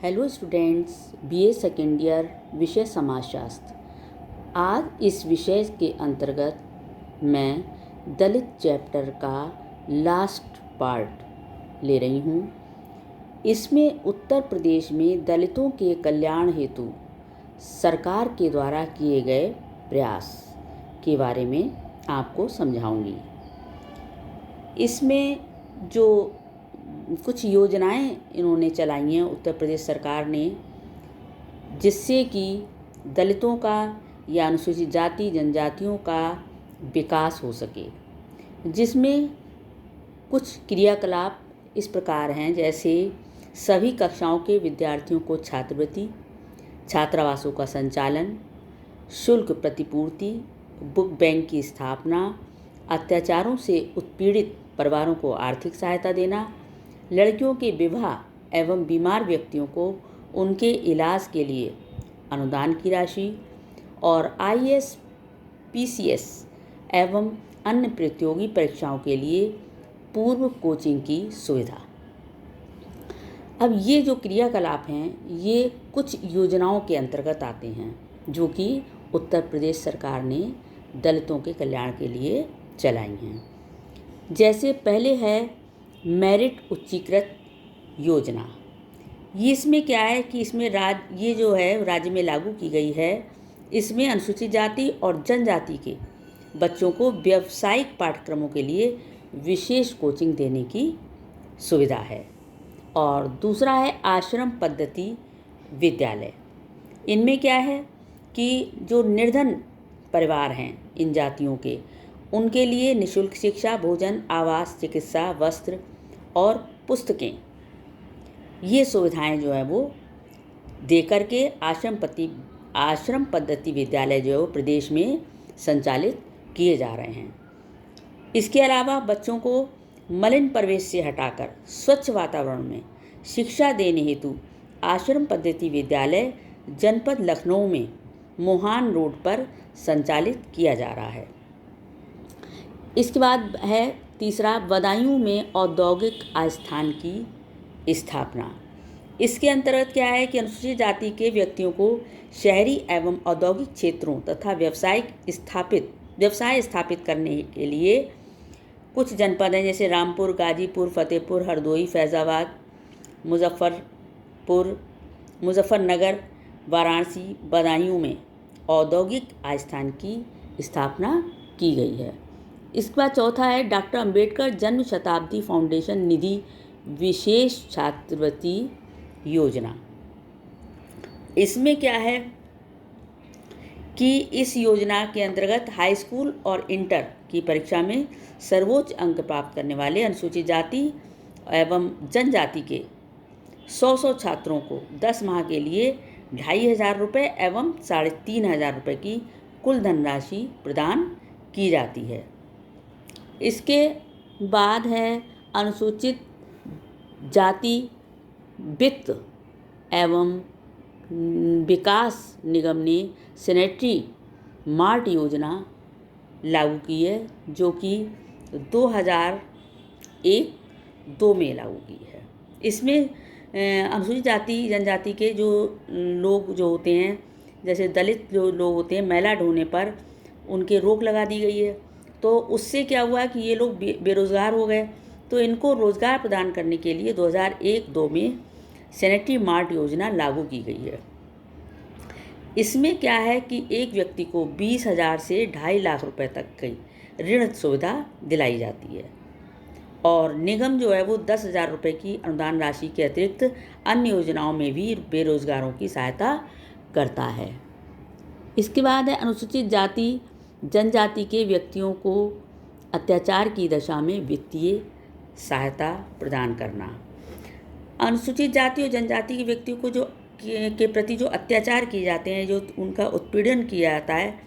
Hello students, BA second year विषय समाजशास्त्र। आज इस विषय के अंतर्गत मैं दलित चैप्टर का लास्ट पार्ट ले रही हूँ। इसमें उत्तर प्रदेश में दलितों के कल्याण हेतु सरकार के द्वारा किए गए प्रयास के बारे में आपको समझाऊंगी। इसमें जो कुछ योजनाएं इन्होंने चलाई हैं उत्तर प्रदेश सरकार ने, जिससे कि दलितों का या अनुसूचित जाति जनजातियों का विकास हो सके, जिसमें कुछ क्रियाकलाप इस प्रकार हैं, जैसे सभी कक्षाओं के विद्यार्थियों को छात्रवृत्ति, छात्रावासों का संचालन, शुल्क प्रतिपूर्ति, बुक बैंक की स्थापना, अत्याचारों से उत्पीड़ित परिवारों को आर्थिक सहायता देना, लड़कियों के विवाह एवं बीमार व्यक्तियों को उनके इलाज के लिए अनुदान की राशि और आईएएस, पीसीएस एवं अन्य प्रतियोगी परीक्षाओं के लिए पूर्व कोचिंग की सुविधा। अब ये जो क्रियाकलाप हैं, ये कुछ योजनाओं के अंतर्गत आते हैं जो कि उत्तर प्रदेश सरकार ने दलितों के कल्याण के लिए चलाई हैं। जैसे पहले है मेरिट उच्चीकृत योजना। ये इसमें क्या है कि इसमें ये जो है राज्य में लागू की गई है। इसमें अनुसूचित जाति और जनजाति के बच्चों को व्यावसायिक पाठ्यक्रमों के लिए विशेष कोचिंग देने की सुविधा है। और दूसरा है आश्रम पद्धति विद्यालय। इनमें क्या है कि जो निर्धन परिवार हैं इन जातियों के, उनके लिए निःशुल्क शिक्षा, भोजन, आवास, चिकित्सा, वस्त्र और पुस्तकें, ये सुविधाएं जो है वो दे करके आश्रम पद्धति विद्यालय जो है वो प्रदेश में संचालित किए जा रहे हैं। इसके अलावा बच्चों को मलिन परिवेश से हटाकर स्वच्छ वातावरण में शिक्षा देने हेतु आश्रम पद्धति विद्यालय जनपद लखनऊ में मोहान रोड पर संचालित किया जा रहा है। इसके बाद है तीसरा, बदायूं में औद्योगिक आस्थान की स्थापना। इसके अंतर्गत क्या है कि अनुसूचित जाति के व्यक्तियों को शहरी एवं औद्योगिक क्षेत्रों तथा व्यवसाय स्थापित करने के लिए कुछ जनपद हैं, जैसे रामपुर, गाजीपुर, फतेहपुर, हरदोई, फैज़ाबाद, मुजफ्फरनगर, वाराणसी, बदायूं में औद्योगिक आस्थान की स्थापना की गई है। इसके बाद चौथा है डॉक्टर अंबेडकर जन्म शताब्दी फाउंडेशन निधि विशेष छात्रवृत्ति योजना। इसमें क्या है कि इस योजना के अंतर्गत हाई स्कूल और इंटर की परीक्षा में सर्वोच्च अंक प्राप्त करने वाले अनुसूचित जाति एवं जनजाति के 100 छात्रों को 10 माह के लिए 2,500 रुपये एवं 3,500 रुपये की कुल धनराशि प्रदान की जाती है। इसके बाद है अनुसूचित जाति वित्त एवं विकास निगम ने सैनिटरी मार्ट योजना लागू की है, जो कि 2001-2 में लागू की है। इसमें अनुसूचित जाति जनजाति के जो लोग जो होते हैं, जैसे दलित जो लोग होते हैं, मैला ढोने पर उनके रोक लगा दी गई है। तो उससे क्या हुआ कि ये लोग बेरोज़गार हो गए, तो इनको रोज़गार प्रदान करने के लिए 2001-2 में सैनिटरी मार्ट योजना लागू की गई है। इसमें क्या है कि एक व्यक्ति को 20,000 से 2.5 लाख रुपए तक की ऋण सुविधा दिलाई जाती है और निगम जो है वो 10,000 रुपये की अनुदान राशि के अतिरिक्त अन्य योजनाओं में भी बेरोज़गारों की सहायता करता है। इसके बाद है अनुसूचित जाति जनजाति के व्यक्तियों को अत्याचार की दशा में वित्तीय सहायता प्रदान करना। अनुसूचित जाति और जनजाति के व्यक्तियों को जो के प्रति जो अत्याचार किए जाते हैं, जो उनका उत्पीड़न किया जाता है,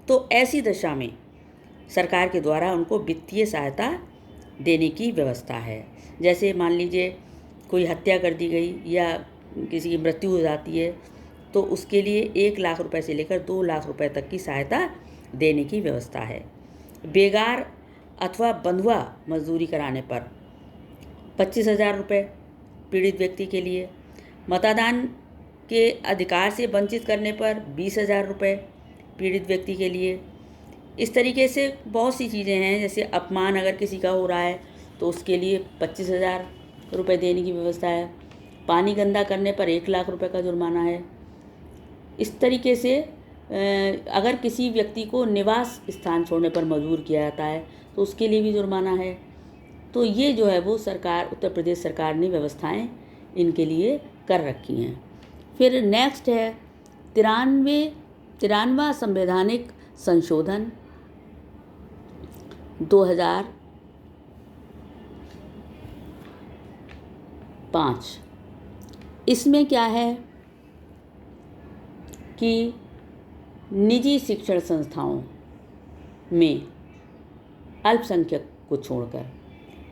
तो ऐसी दशा में सरकार के द्वारा उनको वित्तीय सहायता देने की व्यवस्था है। जैसे मान लीजिए कोई हत्या कर दी गई या किसी की मृत्यु हो जाती है, तो उसके लिए 1 लाख रुपए से लेकर 2 लाख रुपए तक की सहायता देने की व्यवस्था है। बेगार अथवा बंधुआ मजदूरी कराने पर 25,000 रुपये पीड़ित व्यक्ति के लिए, मतदान के अधिकार से वंचित करने पर 20,000 रुपये पीड़ित व्यक्ति के लिए। इस तरीके से बहुत सी चीज़ें हैं, जैसे अपमान अगर किसी का हो रहा है तो उसके लिए 25,000 रुपये देने की व्यवस्था है। पानी गंदा करने पर 1,00,000 रुपये का जुर्माना है। इस तरीके से अगर किसी व्यक्ति को निवास स्थान छोड़ने पर मजबूर किया जाता है तो उसके लिए भी जुर्माना है। तो ये जो है वो सरकार, उत्तर प्रदेश सरकार ने व्यवस्थाएं इनके लिए कर रखी हैं। फिर नेक्स्ट है 93वां संवैधानिक संशोधन 2005। इसमें क्या है कि निजी शिक्षण संस्थाओं में अल्पसंख्यक को छोड़कर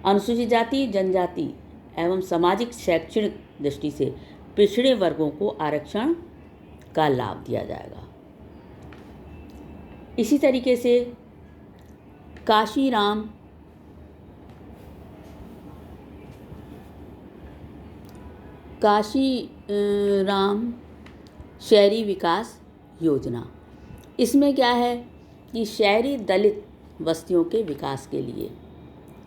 अनुसूचित जाति, जनजाति एवं सामाजिक शैक्षणिक दृष्टि से पिछड़े वर्गों को आरक्षण का लाभ दिया जाएगा। इसी तरीके से काशीराम शहरी विकास योजना, इसमें क्या है कि शहरी दलित बस्तियों के विकास के लिए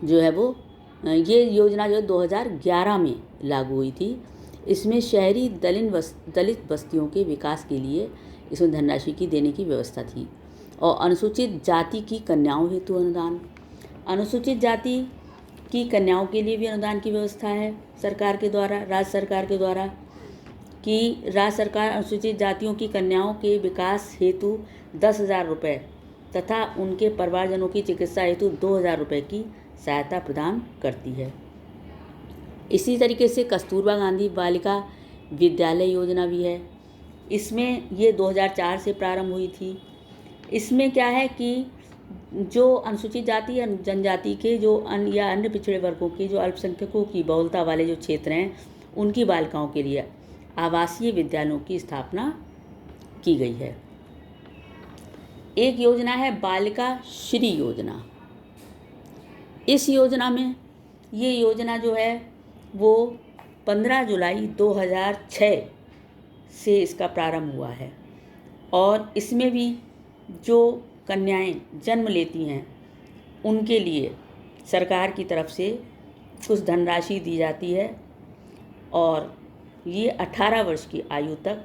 जो है वो ये योजना जो 2011 में लागू हुई थी। इसमें शहरी दलित बस्तियों के विकास के लिए इसमें धनराशि की देने की व्यवस्था थी। और अनुसूचित जाति की कन्याओं हेतु अनुदान, अनुसूचित जाति की कन्याओं के लिए भी अनुदान की व्यवस्था है सरकार के द्वारा, राज्य सरकार के द्वारा, कि राज्य सरकार अनुसूचित जातियों की कन्याओं के विकास हेतु 10,000 रुपये तथा उनके परिवारजनों की चिकित्सा हेतु 2,000 रुपये की सहायता प्रदान करती है। इसी तरीके से कस्तूरबा गांधी बालिका विद्यालय योजना भी है। इसमें ये 2004 से प्रारंभ हुई थी। इसमें क्या है कि जो अनुसूचित जाति या जनजाति के जो अन्य पिछड़े वर्गों के जो अल्पसंख्यकों की बहुलता वाले जो क्षेत्र हैं उनकी बालिकाओं के लिए आवासीय विद्यालयों की स्थापना की गई है। एक योजना है बालिका श्री योजना। इस योजना में ये योजना जो है वो 15 जुलाई 2006 से इसका प्रारंभ हुआ है। और इसमें भी जो कन्याएं जन्म लेती हैं उनके लिए सरकार की तरफ से कुछ धनराशि दी जाती है और ये 18 वर्ष की आयु तक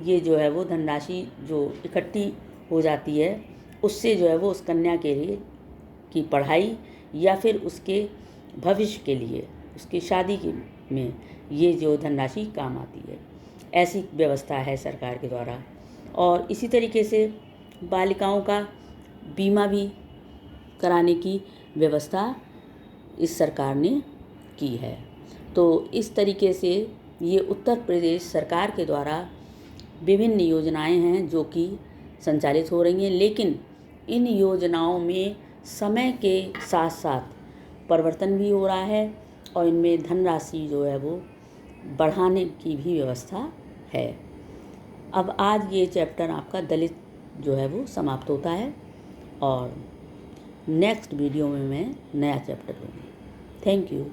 ये जो है वो धनराशि जो इकट्ठी हो जाती है उससे जो है वो उस कन्या के लिए की पढ़ाई या फिर उसके भविष्य के लिए उसकी शादी में ये जो धनराशि काम आती है। ऐसी व्यवस्था है सरकार के द्वारा। और इसी तरीके से बालिकाओं का बीमा भी कराने की व्यवस्था इस सरकार ने की है। तो इस तरीके से ये उत्तर प्रदेश सरकार के द्वारा विभिन्न योजनाएं हैं जो कि संचालित हो रही हैं, लेकिन इन योजनाओं में समय के साथ साथ परिवर्तन भी हो रहा है और इनमें धनराशि जो है वो बढ़ाने की भी व्यवस्था है। अब आज ये चैप्टर आपका दलित जो है वो समाप्त होता है और नेक्स्ट वीडियो में मैं नया चैप्टर लूँगी। Thank you.